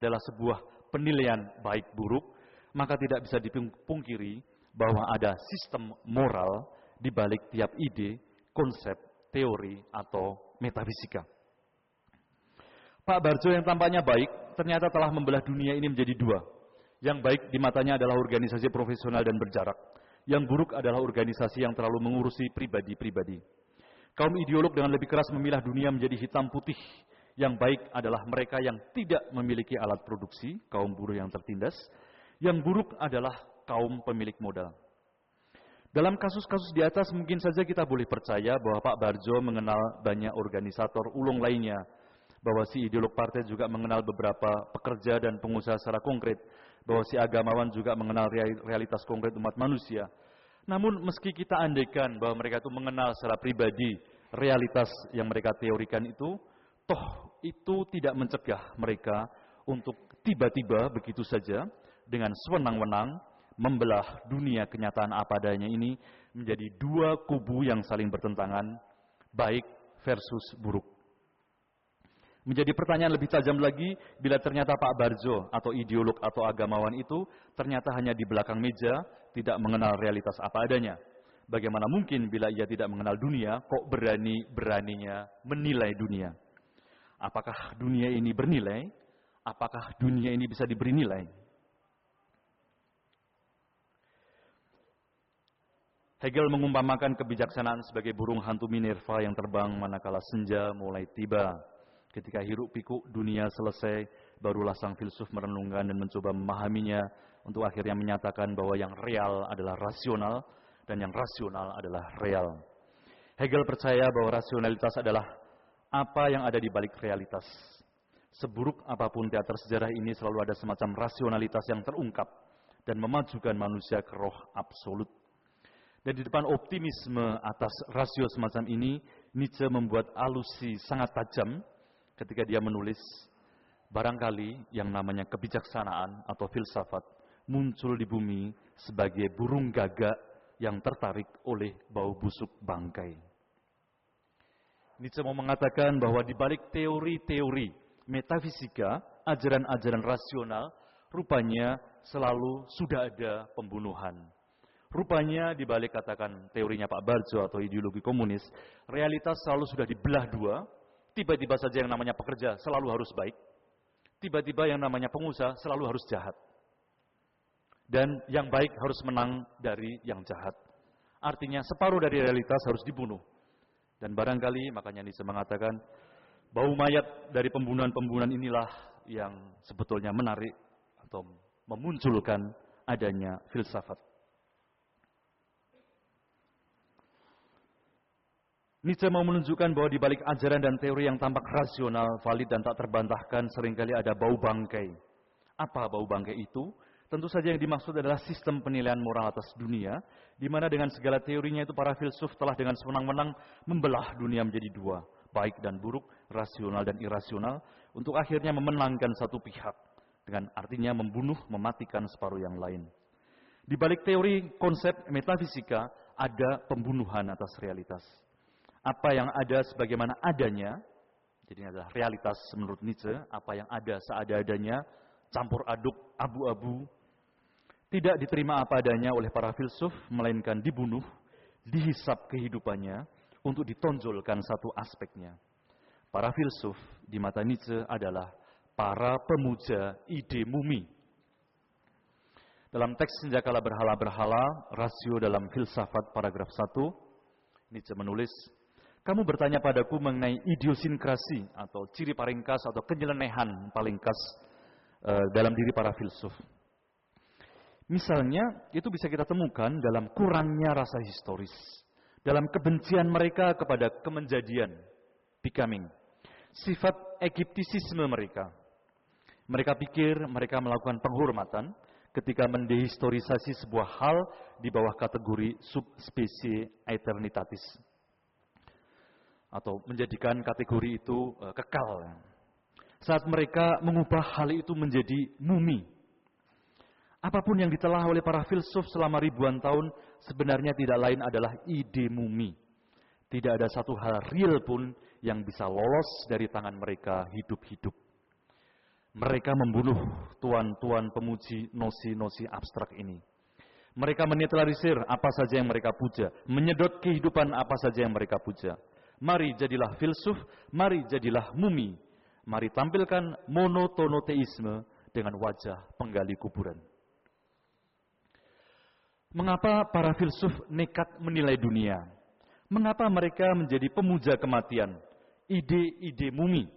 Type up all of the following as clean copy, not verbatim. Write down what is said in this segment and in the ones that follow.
adalah sebuah penilaian baik buruk, maka tidak bisa dipungkiri bahwa ada sistem moral di balik tiap ide, konsep, teori, atau metafisika. Pak Bardjo yang tampaknya baik, ternyata telah membelah dunia ini menjadi dua. Yang baik di matanya adalah organisasi profesional dan berjarak. Yang buruk adalah organisasi yang terlalu mengurusi pribadi-pribadi. Kaum ideolog dengan lebih keras memilah dunia menjadi hitam putih. Yang baik adalah mereka yang tidak memiliki alat produksi, kaum buruh yang tertindas. Yang buruk adalah kaum pemilik modal. Dalam kasus-kasus di atas mungkin saja kita boleh percaya bahwa Pak Bardjo mengenal banyak organisator ulung lainnya, bahwa si ideolog partai juga mengenal beberapa pekerja dan pengusaha secara konkret, bahwa si agamawan juga mengenal realitas konkret umat manusia. Namun meski kita andaikan bahwa mereka itu mengenal secara pribadi realitas yang mereka teorikan itu, toh itu tidak mencegah mereka untuk tiba-tiba begitu saja dengan sewenang-wenang membelah dunia kenyataan apa adanya ini menjadi dua kubu yang saling bertentangan, baik versus buruk. Menjadi pertanyaan lebih tajam lagi bila ternyata Pak Bardjo atau ideolog atau agamawan itu ternyata hanya di belakang meja tidak mengenal realitas apa adanya. Bagaimana mungkin bila ia tidak mengenal dunia kok berani-beraninya menilai dunia? Apakah dunia ini bernilai? Apakah dunia ini bisa diberi nilai? Hegel mengumpamakan kebijaksanaan sebagai burung hantu Minerva yang terbang manakala senja mulai tiba. Ketika hiruk pikuk dunia selesai, barulah sang filsuf merenungkan dan mencoba memahaminya untuk akhirnya menyatakan bahwa yang real adalah rasional dan yang rasional adalah real. Hegel percaya bahwa rasionalitas adalah apa yang ada di balik realitas. Seburuk apapun teater sejarah ini selalu ada semacam rasionalitas yang terungkap dan memajukan manusia ke roh absolut. Dan di depan optimisme atas rasio semacam ini, Nietzsche membuat alusi sangat tajam ketika dia menulis, barangkali yang namanya kebijaksanaan atau filsafat muncul di bumi sebagai burung gagak yang tertarik oleh bau busuk bangkai. Nietzsche mau mengatakan bahwa di balik teori-teori metafisika, ajaran-ajaran rasional, rupanya selalu sudah ada pembunuhan. Rupanya di balik katakan teorinya Pak Bardjo atau ideologi komunis, realitas selalu sudah dibelah dua. Tiba-tiba saja yang namanya pekerja selalu harus baik. Tiba-tiba yang namanya pengusaha selalu harus jahat. Dan yang baik harus menang dari yang jahat. Artinya separuh dari realitas harus dibunuh. Dan barangkali makanya Nietzsche mengatakan bau mayat dari pembunuhan-pembunuhan inilah yang sebetulnya menarik atau memunculkan adanya filsafat. Nietzsche mau menunjukkan bahwa di balik ajaran dan teori yang tampak rasional, valid dan tak terbantahkan seringkali ada bau bangkai. Apa bau bangkai itu? Tentu saja yang dimaksud adalah sistem penilaian moral atas dunia, di mana dengan segala teorinya itu para filsuf telah dengan sewenang-wenang membelah dunia menjadi dua, baik dan buruk, rasional dan irasional, untuk akhirnya memenangkan satu pihak, dengan artinya membunuh, mematikan separuh yang lain. Di balik teori konsep metafisika ada pembunuhan atas realitas. Apa yang ada sebagaimana adanya, jadi ini adalah realitas menurut Nietzsche, apa yang ada seada-adanya, campur aduk, abu-abu, tidak diterima apa adanya oleh para filsuf, melainkan dibunuh, dihisap kehidupannya, untuk ditonjolkan satu aspeknya. Para filsuf di mata Nietzsche adalah para pemuja ide mumi. Dalam teks Senjakala Berhala-Berhala, rasio dalam filsafat paragraf 1, Nietzsche menulis, kamu bertanya padaku mengenai idiosinkrasi atau ciri paling khas atau kenyelenehan paling khas dalam diri para filsuf. Misalnya, itu bisa kita temukan dalam kurangnya rasa historis, dalam kebencian mereka kepada kemenjadian, becoming, sifat egiptisisme mereka. Mereka pikir mereka melakukan penghormatan ketika mendehistorisasi sebuah hal di bawah kategori subspecie aeternitatis. Atau menjadikan kategori itu kekal. Saat mereka mengubah hal itu menjadi mumi. Apapun yang ditelah oleh para filsuf selama ribuan tahun sebenarnya tidak lain adalah ide mumi. Tidak ada satu hal real pun yang bisa lolos dari tangan mereka hidup-hidup. Mereka membunuh tuan-tuan pemuji nosi-nosi abstrak ini. Mereka menetralisir apa saja yang mereka puja, menyedot kehidupan apa saja yang mereka puja. Mari jadilah filsuf, mari jadilah mumi. Mari tampilkan monotonoteisme dengan wajah penggali kuburan. Mengapa para filsuf nekat menilai dunia? Mengapa mereka menjadi pemuja kematian, ide-ide mumi?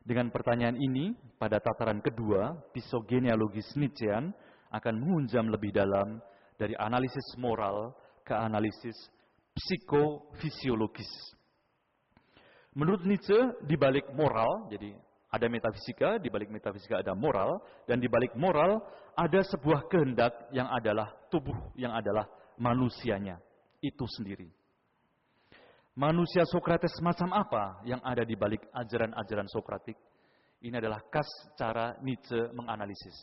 Dengan pertanyaan ini, pada tataran kedua, psikogenealogis Nietzschean akan menghunjam lebih dalam dari analisis moral ke analisis psikofisiologis. Menurut Nietzsche, di balik moral, jadi ada metafisika, di balik metafisika ada moral, dan di balik moral ada sebuah kehendak yang adalah tubuh, yang adalah manusianya, itu sendiri. Manusia Sokrates macam apa yang ada di balik ajaran-ajaran Sokratik? Ini adalah khas cara Nietzsche menganalisis.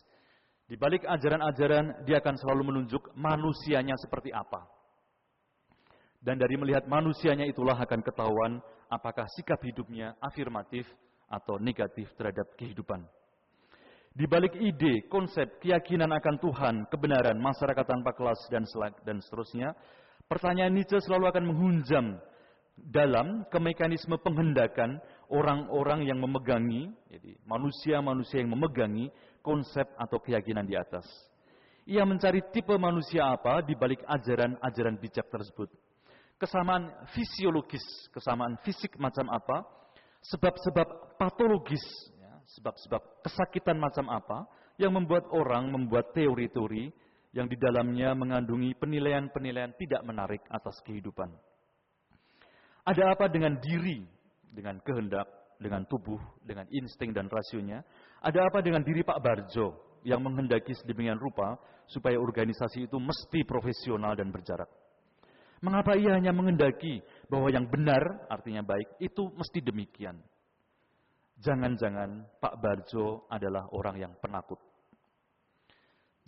Di balik ajaran-ajaran, dia akan selalu menunjuk manusianya seperti apa. Dan dari melihat manusianya itulah akan ketahuan apakah sikap hidupnya afirmatif atau negatif terhadap kehidupan. Di balik ide, konsep, keyakinan akan Tuhan, kebenaran, masyarakat tanpa kelas, dan seterusnya, pertanyaan Nietzsche selalu akan menghunjam dalam mekanisme penghendakan orang-orang yang memegangi, jadi manusia-manusia yang memegangi konsep atau keyakinan di atas. Ia mencari tipe manusia apa di balik ajaran-ajaran bijak tersebut. Kesamaan fisiologis, kesamaan fisik macam apa, sebab-sebab patologis, ya, sebab-sebab kesakitan macam apa, yang membuat orang membuat teori-teori yang di dalamnya mengandungi penilaian-penilaian tidak menarik atas kehidupan. Ada apa dengan diri, dengan kehendak, dengan tubuh, dengan insting dan rasionya? Ada apa dengan diri Pak Barjo yang menghendaki sedemikian rupa supaya organisasi itu mesti profesional dan berjarak? Mengapa ia hanya menghendaki bahwa yang benar, artinya baik, itu mesti demikian? Jangan-jangan Pak Barjo adalah orang yang penakut.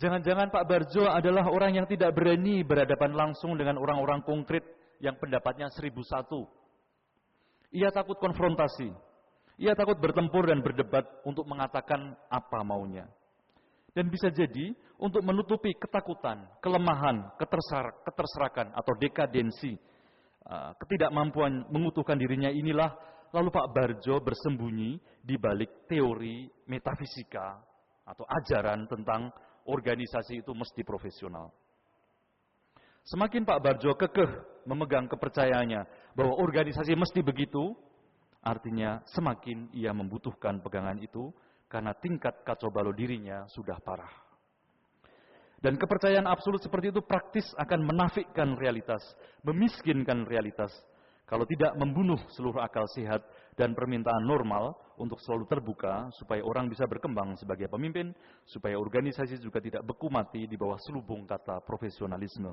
Jangan-jangan Pak Barjo adalah orang yang tidak berani berhadapan langsung dengan orang-orang konkret yang pendapatnya 1001. Ia takut konfrontasi. Ia takut bertempur dan berdebat untuk mengatakan apa maunya. Dan bisa jadi untuk menutupi ketakutan, kelemahan, keterserakan atau dekadensi, ketidakmampuan mengutuhkan dirinya inilah, lalu Pak Barjo bersembunyi di balik teori metafisika atau ajaran tentang organisasi itu mesti profesional. Semakin Pak Barjo kekeh memegang kepercayaannya bahwa organisasi mesti begitu, artinya semakin ia membutuhkan pegangan itu karena tingkat kacau balau dirinya sudah parah. Dan kepercayaan absolut seperti itu praktis akan menafikkan realitas, memiskinkan realitas, kalau tidak membunuh seluruh akal sehat dan permintaan normal untuk selalu terbuka supaya orang bisa berkembang sebagai pemimpin, supaya organisasi juga tidak beku mati di bawah selubung kata profesionalisme.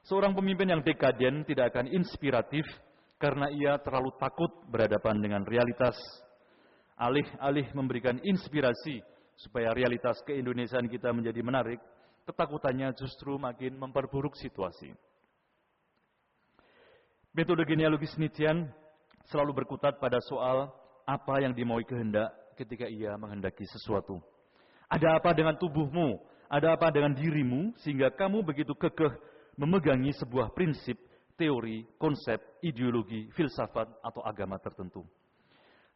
Seorang pemimpin yang dekaden tidak akan inspiratif karena ia terlalu takut berhadapan dengan realitas. Alih-alih memberikan inspirasi supaya realitas keindonesiaan kita menjadi menarik, ketakutannya justru makin memperburuk situasi. Metode genealogis Nietzschean selalu berkutat pada soal apa yang dimaui kehendak ketika ia menghendaki sesuatu. Ada apa dengan tubuhmu? Ada apa dengan dirimu sehingga kamu begitu kekeh memegangi sebuah prinsip, teori, konsep, ideologi, filsafat, atau agama tertentu.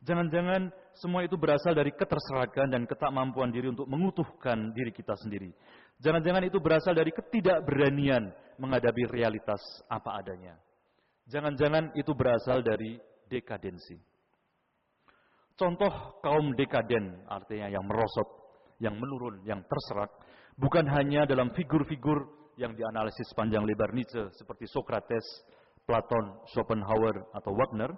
Jangan-jangan semua itu berasal dari keterserakan dan ketakmampuan diri untuk mengutuhkan diri kita sendiri. Jangan-jangan itu berasal dari ketidakberanian menghadapi realitas apa adanya. Jangan-jangan itu berasal dari dekadensi. Contoh kaum dekaden, artinya yang merosot, yang menurun, yang terserak, bukan hanya dalam figur-figur yang dianalisis panjang lebar Nietzsche seperti Sokrates, Platon, Schopenhauer, atau Wagner,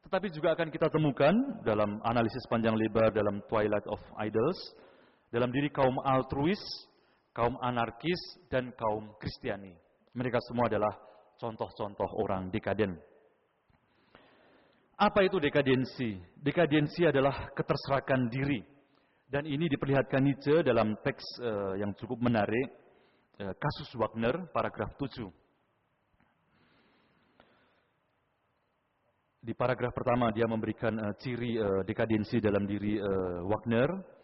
tetapi juga akan kita temukan dalam analisis panjang lebar dalam Twilight of Idols, dalam diri kaum altruis, kaum anarkis, dan kaum Kristiani. Mereka semua adalah contoh-contoh orang dekaden. Apa itu dekadensi? Dekadensi adalah keterserakan diri. Dan ini diperlihatkan Nietzsche dalam teks yang cukup menarik, Kasus Wagner, paragraf 7. Di paragraf pertama dia memberikan ciri dekadensi dalam diri Wagner.